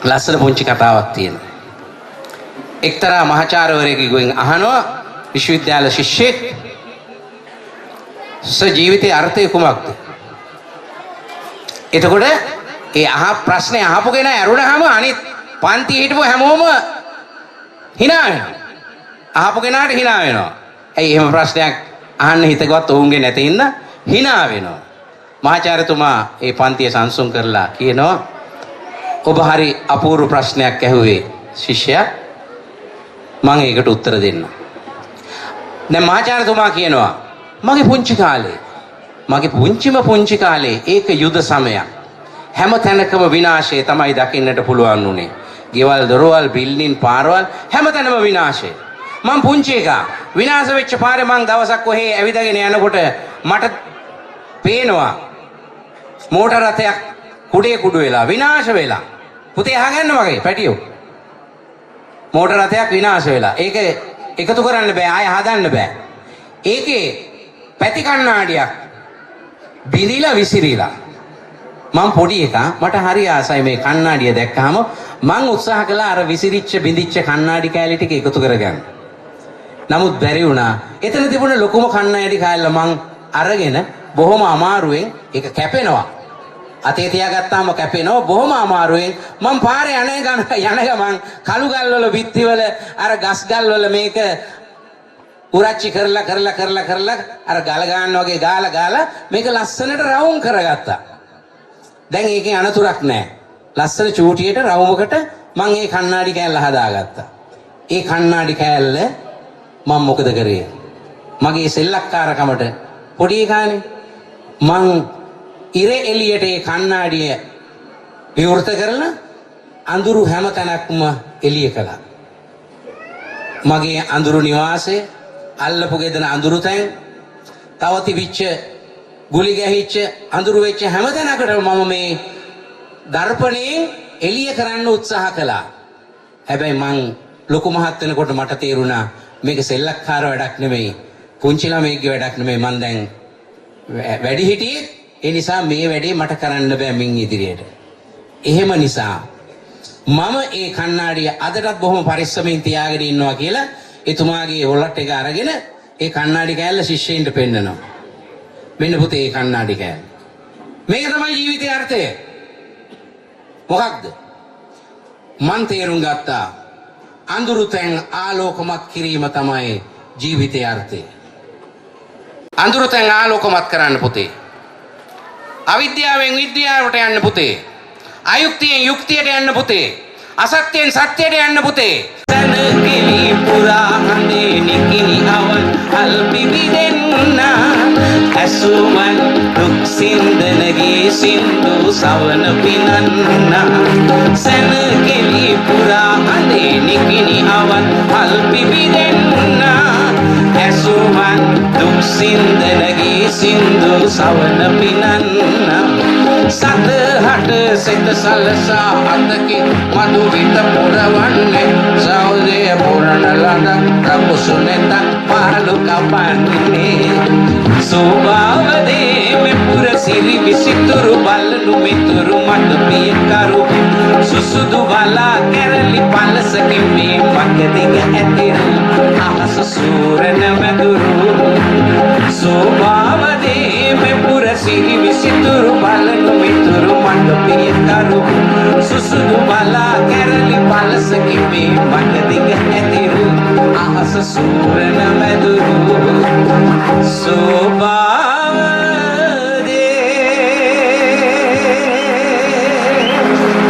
ලස්සන පුංචි කතාවක් තියෙනවා. එක්තරා මහාචාර්යවරයෙකුගෙන් අහනවා විශ්වවිද්‍යාල ශිෂ්‍යෙක් ජීවිතයේ අර්ථය කුමක්ද? එතකොට ඒ ප්‍රශ්නේ අහපු කෙනා ඇරුණාම අනිත් පන්තියේ හිටපු හැමෝම hina වෙනවා. අහපු කෙනාට hina වෙනවා. ඇයි එහෙම ප්‍රශ්නයක් අහන්න හිතගවත් ඔවුන්ගේ නැති ඉන්න hina වෙනවා. මහාචාර්යතුමා ඒ පන්තිය සංසුන් කරලා කියනවා ඔබ හරි අපූර්ව ප්‍රශ්නයක් ඇහුවේ ශිෂ්‍යයා. මම ඒකට උත්තර දෙන්න. දැන් මහාචාර්යතුමා කියනවා මගේ පුංචි කාලේ ඒක යුද සමයක්. හැම තැනකම විනාශය තමයි දකින්නට පුළුවන් උනේ. ගෙවල් දොරවල් බිල්ඩින් පාරවල් හැම තැනම විනාශය. මම පුංචි එකා විනාශ වෙච්ච පාරේ මං දවසක් ඔහේ ඇවිදගෙන යනකොට මට පේනවා මෝටර රථයක් කුඩු වෙලා විනාශ වෙලා. පුතේ අහගන්න මගේ පැටියෝ. මෝටර රථයක් විනාශ වෙලා. ඒක එකතු කරන්න බෑ ආය හදන්න බෑ. ඒකේ පැති කණ්ණාඩියක් බිඳිලා විසිරිලා. මම පොඩි එකා මට හරි ආසයි මේ කණ්ණාඩිය දැක්කහම මං උත්සාහ කළා අර විසිරිච්ච බිඳිච්ච කණ්ණාඩි කෑලි ටික එකතු කරගන්න. නමුත් බැරි වුණා. එතන තිබුණ ලොකුම කණ්ණාඩි කෑල්ල මං අරගෙන බොහොම අමාරුවෙන් ඒක කැපෙනවා. අතේ තියාගත්තාම කැපෙනවා බොහොම අමාරුවෙන්. මං පාරේ යන ගමන් කළු ගල් වල බිත්ති වල අර ගස් ගල් වල මේක උරච්චි කරලා අර ගල ගන්න වගේ ගාලා මේක ලස්සනට රවුම් කරගත්තා. දැන් ඒකේ අනතුරක් නැහැ. ලස්සන චූටියට රවුමකට මං ඒ කණ්ණාඩි කෑල්ල හදාගත්තා. ඒ කණ්ණාඩි කෑල්ල මම මොකද කරේ? මගේ සෙල්ලක්කාරකමට පොඩි එකානේ මං ඉර එළියට ඒ කණ්ණාඩිය විවෘත කරලා අඳුරු හැම තැනක්ම එළිය කළා. මගේ අඳුරු නිවාසය අල්ලපු ගෙදර අඳුරු තැන් තව තිබිච්ච ගුලි ගැහිච්ච අඳුරු වෙච්ච හැම තැනකටම මම මේ දර්පණයෙන් එළිය කරන්න උත්සාහ කළා. හැබැයි මං ලොකු මහත් වෙනකොට මට තේරුණා මේක සෙල්ලක්කාර වැඩක් නෙමෙයි. පුංචි ළමයෙක්ගේ වැඩක් නෙමෙයි. මං දැන් වැඩි හිටියේ ඒ නිසා මේ වැඩේ මට කරන්න බෑ මින් ඉදිරියට. එහෙම නිසා මම ඒ කණ්ණාඩිය අදටත් බොහොම පරිස්සමින් තියාගෙන ඉන්නවා කියලා එතුමාගේ වොලට් එක අරගෙන ඒ කණ්ණාඩි කෑල්ල ශිෂ්‍යයින්ට පෙන්නනවා. මෙන්න පුතේ ඒ කණ්ණාඩි කෑල්ල. මේක තමයි ජීවිතයේ අර්ථය. මොකක්ද? මන් තේරුම් ගත්තා අඳුරු තැන් ආලෝකමත් කිරීම තමයි ජීවිතයේ අර්ථය. අඳුරු තැන් ආලෝකමත් කරන්න පුතේ. අවිද්‍යාවෙන් විද්‍යාවට යන්න පුතේ. අයුක්තියෙන් යුක්තියට යන්න පුතේ. අසත්‍යයෙන් සත්‍යයට යන්න පුතේ. තනකිලි පුරා හඳේ නිකිනි අවන් අල්පිවිදෙන්න ඇසුමන් දුක් සින්දනගේ සින්දු සවන පිනන්න සැනකිලි පුරා හඳේ නිකිනි අවන් අල්පිවිදෙන්න ඇසුමන් දුක් සින්දනගේ සින්දු සවන පිනන්න සතහට සිත සලසා අතකි මధు විත පුරවන්නේ සෞදය පුරණ ලඳ කපුසුනෙත පාලු කපන්නේ සෝභාවදේ මෙපුර සිරි විසිතුරු බලනු මිතුරු මත පියකරු සුසුදු බලා කැරලි පලසකින් මේ මගදිග ඇතිරු අහස සූරන මැදුරු සෝභාවදේ මෙපුර සිරි විසිතුරු බලනු මිතුරු මත පියකරු සුසුදු බලා කැරලි පලසකින් මේ මගදිග ඇතිරු අහස සූරන මැදුරු